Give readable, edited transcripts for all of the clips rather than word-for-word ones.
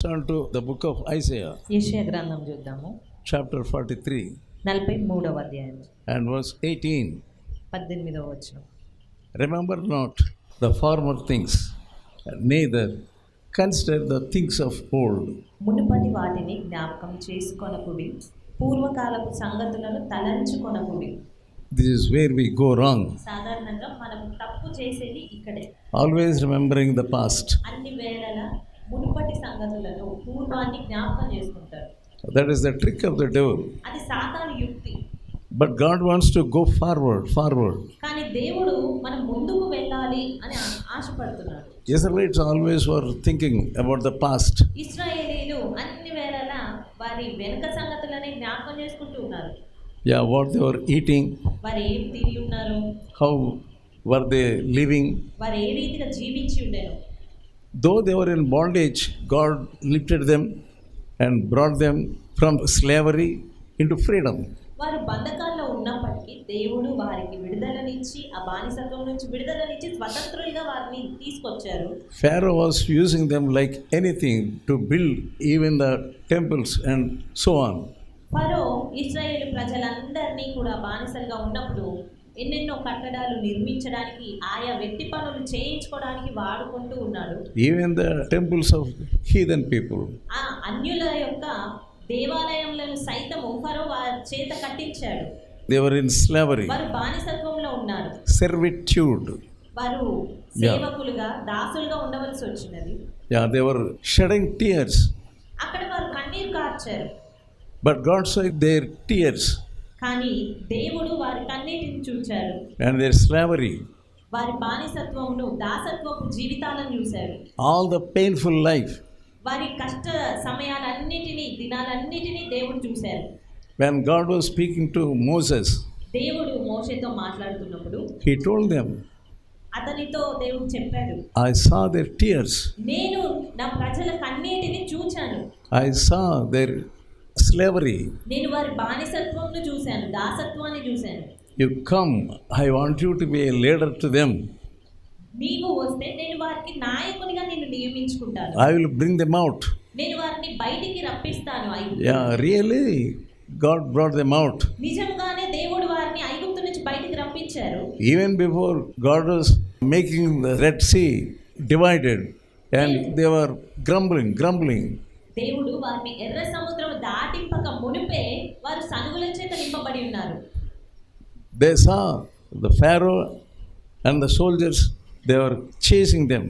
Turn to the book of Isaiah, యెషయా గ్రంథం చూద్దాము. chapter 43 43వ అధ్యాయం and verse 18. 18వ వచనం. Remember not the former things, neither consider the things of old. మునుపటి వాటిని జ్ఞాపకం చేసుకొనకుడి, పూర్వకాలపు సంగతులను తలంచుకొనకుడి. This is where we go wrong. సాధారణంగా మనం తప్పు చేసేది ఇక్కడే. Always remembering the past. అన్ని వేళల మునుపటి సంగతులను, పూర్వాన్ని జ్ఞాపకం చేసుకుంటారు. That is the trick of the devil. అది సాతాను యుక్తి. But God wants to go forward. కానీ దేవుడు మనం ముందుకు వెళ్ళాలి అని ఆశపడుతున్నాడు. Israelites always were thinking about the past. ఇశ్రాయేలీయులు అన్ని వేళల వారి వెనుక సంగతులనే జ్ఞాపకం చేసుకుంటూ ఉన్నారు. Yeah, what they were eating, వారు ఏం తిని ఉన్నారు, how were they living. వారు ఏ రీతిగా జీవించి ఉండేను. Though they were in bondage, God lifted them and brought them from slavery into freedom. వారు బంధకాల్లో ఉన్నప్పటికీ దేవుడు వారికి విడుదలనిచ్చి, ఆ బానిసత్వం నుంచి విడుదలనిచ్చి స్వతంత్రులుగా వారిని తీసుకొచ్చారు. Pharaoh was using them like anything to build even the temples and so on. ఫరో ఇశ్రాయేలు ప్రజలందరినీ కూడా బానిసలుగా ఉన్నప్పుడు ఎన్నెన్నో కట్టడాలు నిర్మించడానికి, ఆయా వ్యక్తి పనులు చేయించుకోవడానికి వాడుకుంటూ ఉన్నాడు. Even the temples of heathen people. ఆ అన్యుల యొక్క దేవాలయములను సైతము ఫరో వారి చేత కట్టించాడు. They were in slavery. వారు బానిసత్వంలో ఉన్నారు. Servitude. వారు సేవకులుగా, దాసులుగా ఉండవలసి వచ్చినది. Yeah, they were shedding tears. అక్కడ వారు కన్నీరు కార్చారు. But God saw their tears కానీ దేవుడు వారి కన్నీటిని చూచారు. and their slavery. వారి బానిసత్వమును, దాసత్వపు జీవితాలను చూశారు. All the painful life. వారి కష్ట సమయాలన్నిటినీ, దినాలన్నిటినీ దేవుడు చూశారు. When God was speaking to Moses, దేవుడు మోషేతో మాట్లాడుతున్నప్పుడు he told them, అతనితో దేవుడు చెప్పాడు, I saw their tears. నేను నా ప్రజల కన్నీటిని చూచాను. I saw their slavery. నేను వారి బానిసత్వంను చూశాను, దాసత్వాన్ని చూశాను. You come, I want you to be a leader to them. నీవు వస్తే నేను వారికి నాయకునిగా నిన్ను నియమించుకుంటాను. I will bring them out. నేను వారిని బయటికి రప్పిస్తాను. Yeah, really, God brought them out. నిజంగానే దేవుడు వారిని ఐగుప్తు నుంచి బయటికి రప్పించారు. Even before God was making the Red Sea divided and they were grumbling. దేవుడు వారిని ఎర్ర సముద్రం దాటింపక మునిపే వారు సనుగుల చేత నింపబడి ఉన్నారు. They saw the Pharaoh and the soldiers, they were chasing them.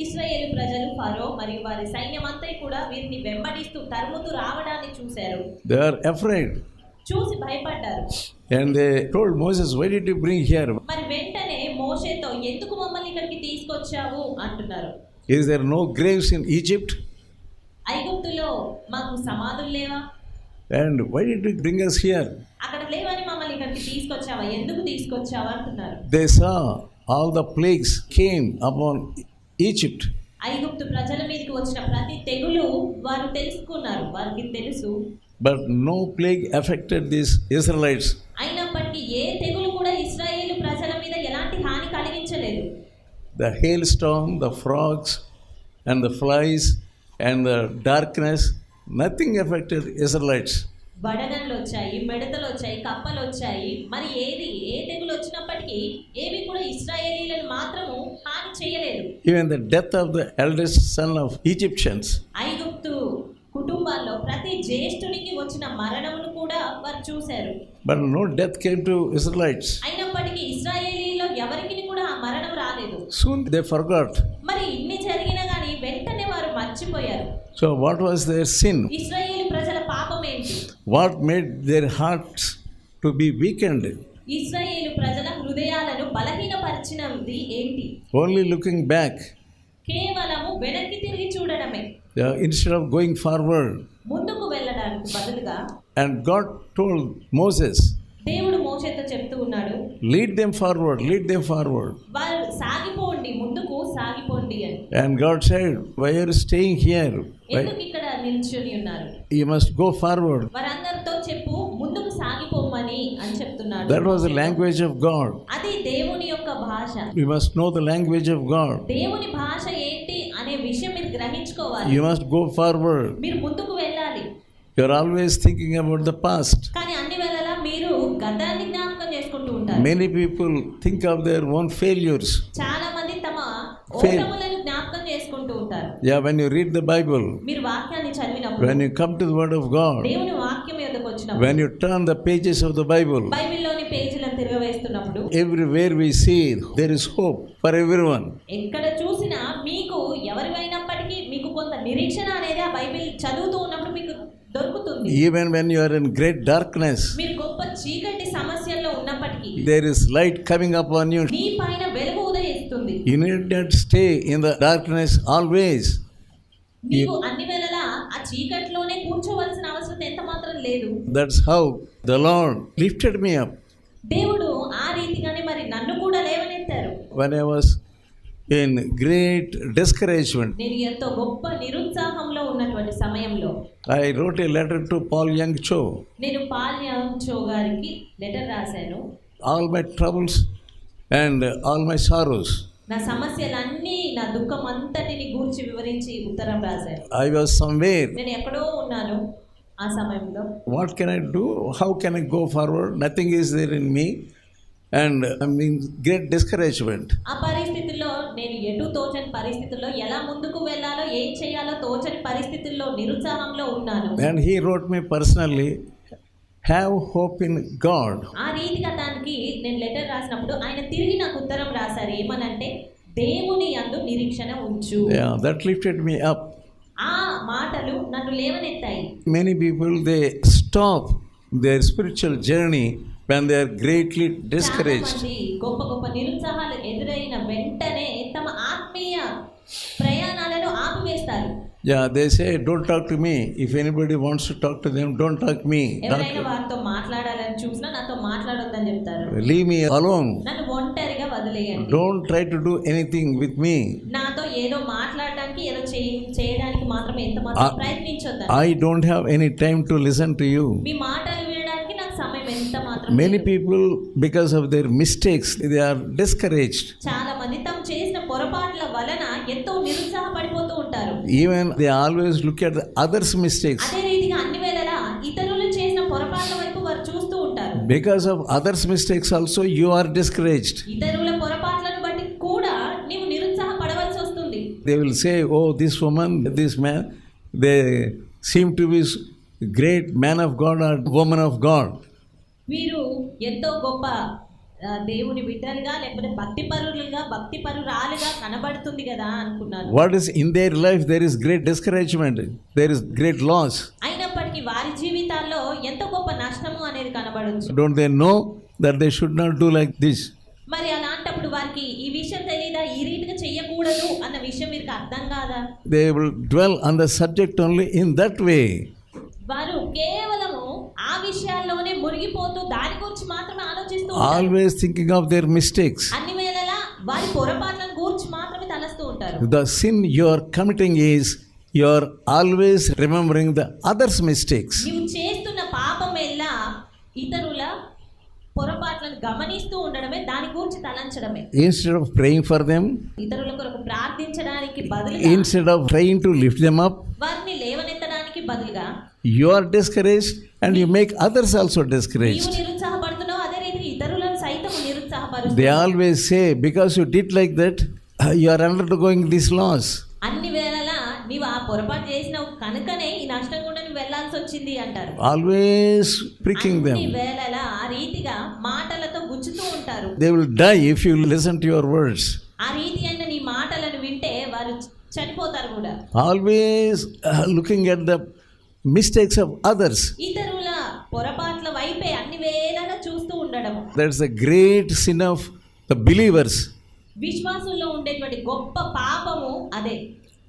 ఇశ్రాయేలు ప్రజలు ఫరో మరియు వారి సైన్యమంతా కూడా వీరిని వెంబడిస్తూ తరుముతూ రావడాన్ని చూశారు. They were afraid. చూసి భయపడ్డారు. And they told Moses, why did you bring here? మరి వెంటనే మోషేతో, ఎందుకు మమ్మల్ని ఇక్కడికి తీసుకొచ్చావు అంటున్నారు. Is there no graves in Egypt? ఐగుప్తులో మాకు సమాధులు లేవా? And why did you bring us here? అక్కడ లేవని మమ్మల్ని ఇక్కడికి తీసుకొచ్చావా, ఎందుకు తీసుకొచ్చావా అంటున్నారు. They saw all the plagues came upon Egypt. ఐగుప్తు ప్రజల మీదకి వచ్చిన ప్రతి తెగులు వారు తెలుసుకున్నారు, వారికి తెలుసు. But no plague affected these Israelites. అయినప్పటికీ ఏ తెగులు కూడా ఇశ్రాయేలు ప్రజల మీద ఎలాంటి హాని కలిగించలేదు. The hailstorm, the frogs and the flies and the darkness, nothing affected Israelites. వడగండ్లు వచ్చాయి, మిడతలు వచ్చాయి, కప్పలు వచ్చాయి, మరి ఏ తెగులు వచ్చినప్పటికీ ఏవి కూడా ఇశ్రాయేలీలను మాత్రము హాని చేయలేదు. Even the death of the eldest son of Egyptians. ఐగుప్తు కుటుంబాల్లో ప్రతి జ్యేష్ఠునికి వచ్చిన మరణమును కూడా వారు చూశారు. But no death came to Israelites. అయినప్పటికీ ఇశ్రాయేలీలో ఎవరికి కూడా ఆ మరణం రాలేదు. Soon they forgot. మరి ఇన్ని జరిగినా కానీ వెంటనే వారు మర్చిపోయారు. So what was their sin? ఇశ్రాయేలు ప్రజల పాపం ఏంటి? What made their hearts to be weakened? ఇశ్రాయేలు ప్రజల హృదయాలను బలహీనపరిచినది ఏంటి? Only looking back. కేవలము వెనక్కి తిరిగి చూడడమే. Instead of going forward. ముందుకు వెళ్ళడానికి బదులుగా. And God told Moses, దేవుడు మోషేతో చెప్తూ ఉన్నాడు, lead them forward. వారు సాగిపోండి, ముందుకు సాగిపోండి అని. And God said, why are you staying here? ఎందుకు ఇక్కడ నిల్చొని ఉన్నారు? You must go forward. వారందరితో చెప్పు, ముందుకు సాగిపోమని అని చెప్తున్నాడు. That was the language of God. అది దేవుని యొక్క భాష. We must know the language of God. దేవుని భాష ఏంటి అనే విషయం మీరు గ్రహించుకోవాలి. వెళ్ళిపోవాలి, You must go forward. మీరు ముందుకు వెళ్ళాలి. You're always thinking about the past. కానీ అన్ని వేళలా మీరు గతాన్ని జ్ఞాపకం చేసుకుంటూ ఉంటారు. Many people think of their own failures. చాలా మంది తమ Fail. ఓటములను జ్ఞాపకం చేసుకుంటూ ఉంటారు. Yeah, when you read the Bible, మీరు వాక్యాన్ని చదివినప్పుడు, when you come to the Word of God, దేవుని వాక్యం యొద్దకు వచ్చినప్పుడు, when you turn the pages of the Bible, బైబిల్లోని పేజీలను తిరగవేస్తున్నప్పుడు, everywhere we see there is hope for everyone. ఎక్కడ చూసినా మీకు ఎవరివైనప్పటికీ మీకు కొంత నిరీక్షణ అనేది ఆ బైబిల్ చదువుతూ ఉన్నప్పుడు మీకు దొరుకుతుంది. Even when you are in great darkness, మీరు గొప్ప చీకటి సమస్యల్లో ఉన్నప్పటికీ there is light coming upon you. నీ పైన వెలుగు ఉదయిస్తుంది. You need not stay in the darkness always. నీవు అన్ని వేళలా ఆ చీకటిలోనే కూర్చోవలసిన అవసరం ఎంత మాత్రం లేదు. That's how the Lord lifted me up. దేవుడు ఆ రీతిగానే మరి నన్ను కూడా లేవనెత్తారు. When I was in great discouragement, నేను ఎంతో గొప్ప నిరుత్సాహంలో ఉన్నటువంటి సమయంలో I wrote a letter to Paul Young Cho. నేను పాల్ యాంగ్ చో గారికి లెటర్ రాశాను. All my troubles and all my sorrows. నా సమస్యలన్నీ, నా దుఃఖం అంతటిని గూర్చి వివరించి ఉత్తరం రాశాను. I was somewhere. నేను ఎక్కడో ఉన్నాను ఆ సమయంలో. What can I do? How can I go forward? Nothing is there in me. And I'm in great discouragement. ఆ పరిస్థితుల్లో నేను ఎటు తోచని పరిస్థితుల్లో ఎలా ముందుకు వెళ్ళాలో ఏం చేయాలో తోచని పరిస్థితుల్లో నిరుత్సాహంలో ఉన్నాను. And he wrote me personally, have hope in God. ఆ రీతిగా దానికి నేను లెటర్ రాసినప్పుడు ఆయన తిరిగి నాకు ఉత్తరం రాశారు. ఏమనంటే, దేవుని యందు నిరీక్షణ ఉంచు. Yeah, that lifted me up. ఆ మాటలు నన్ను లేవనెత్తాయి. Many people, they stop their spiritual journey when they are greatly discouraged. చాలా మంది గొప్ప గొప్ప నిరుత్సాహాలు ఎదురైన వెంటనే తమ ఆత్మీయ ప్రయాణాలను ఆపివేస్తారు. Yeah, they say, don't talk to me. If anybody wants to talk to them, don't talk to me. ఎవరైనా వారితో మాట్లాడాలని చూసినా నాతో మాట్లాడొద్దని చెప్తారు. Leave me alone. నన్ను ఒంటరిగా వదిలేయండి. Don't try to do anything with me. నాతో ఏదో మాట్లాడడానికి ఏదో చేయడానికి మాత్రమే ఎంత మాత్రం ప్రయత్నించొద్దని. I don't have any time to listen to you. మీ మాటలు వినడానికి నాకు సమయం ఎంత మాత్రం Many లేదు. people, because of their mistakes, they are discouraged. చాలా మంది తాము చేసిన పొరపాట్ల వలన ఎంతో నిరుత్సాహపడిపోతూ ఉంటారు. Even they always look at the others' mistakes. అదే రీతిగా అన్ని వేళలా ఇతరులు చేసిన పొరపాట్ల వైపు వారు చూస్తూ ఉంటారు. Because of others' mistakes also, you are discouraged. ఇతరుల పొరపాట్లను బట్టి కూడా నీవు నిరుత్సాహపడవలసి వస్తుంది. They will say, oh, this woman, this man, they seem to be great man of God or woman of God. వీరు ఎంతో గొప్ప దేవుని బిడ్డలుగా లేకపోతే భక్తిపరురాలుగా కనబడుతుంది కదా అనుకున్నారు. What is in their life? There is great discouragement. There is great loss. అయినప్పటికీ వారి జీవితాల్లో ఎంతో గొప్ప నష్టము అనేది కనబడొచ్చు. Don't they know that they should not do like this? మరి అలాంటప్పుడు వారికి ఈ విషయం తెలీదా, ఈ రీతిగా చెయ్యకూడదు అన్న విషయం వీరికి అర్థం కాదా? They will dwell on the subject only in that way. వారు కేవలము ఆ విషయాల్లోనే మునిగిపోతూ దాని గురించి మాత్రమే ఆలోచిస్తూ ఉంటారు. Always thinking of their mistakes. అన్ని వేళలా వారి పొరపాట్లను గురించి మాత్రమే తలస్తూ ఉంటారు. The sin you are committing is you are always remembering the others' mistakes. నీవు చేస్తున్న పాపం ఎల్లా ఇతరుల పొరపాట్లను గమనిస్తూ ఉండడమే, దాని గురించి తలంచడమే. Instead of praying for them, ఇతరుల కొరకు ప్రార్థించడానికి బదులుగా, instead of trying to lift them up, వారిని లేవనెత్తడానికి బదులుగా you are discouraged and you make others also నీవు discouraged. నిరుత్సాహపడుతున్నావు, అదే రీతిగా ఇతరులను సైతం నిరుత్సాహపరుస్తున్నావు. They always say, because you did like that, you are undergoing this loss. అన్ని వేళలా నీవు ఆ పొరపాటు చేసినావు కనుకనే ఈ నష్టం కూడా నువ్వు వెళ్లాల్సి వచ్చింది అంటారు. Always pricking అన్ని them. వేళలా ఆ రీతిగా మాటలతో గుచ్చుతూ ఉంటారు. They will die if you listen to your words. ఆ రీతి అయిన నీ మాటలను వింటే వారు చనిపోతారు కూడా. Always looking at the mistakes of others. ఇతరుల పొరపాట్ల వైపే అన్ని వేళలా చూస్తూ ఉండడం. That's a great sin of the believers. విశ్వాసంలో ఉండేటువంటి గొప్ప పాపము అదే.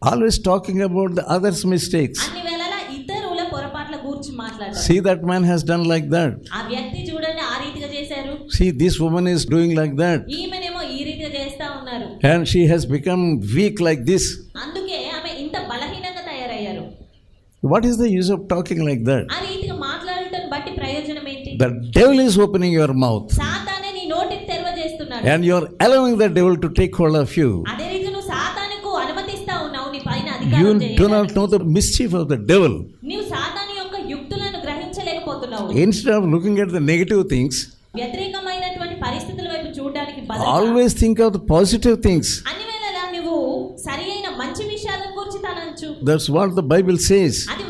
Always talking about the others' mistakes. అన్ని వేళలా ఇతరుల పొరపాట్ల గురించి మాట్లాడతారు. See, that man has done like that. ఆ వ్యక్తి చూడండి ఆ రీతిగా చేశారు. See, this woman is doing like that. ఈమెనేమో ఈ రీతిగా చేస్తా ఉన్నారు. And she has become weak like this. అందుకే ఆమె ఇంత బలహీనంగా తయారయ్యారు. What is the use of talking like that? ఆ రీతిగా మాట్లాడటం బట్టి ప్రయోజనం ఏంటి? The devil is opening your mouth. సాతానే నీ నోటిని తెరవజేస్తున్నాడు. And you are allowing the devil to take hold of you. అదే రీతిగా నువ్వు సాతానుకు అనుమతిస్తా ఉన్నావు నీ పైన అధికారం You అధికారం do not చేయడానికి. know the mischief of the devil. నీవు సాతాను యొక్క యుక్తులను గ్రహించలేకపోతున్నావు. Instead of looking at the negative things, వ్యతిరేకమైనటువంటి పరిస్థితుల వైపు చూడడానికి బదులుగా always think of the positive things. అన్ని వేళలా నువ్వు సరి అయిన మంచి విషయాలను గురించి తలంచు. That's what the Bible says. అది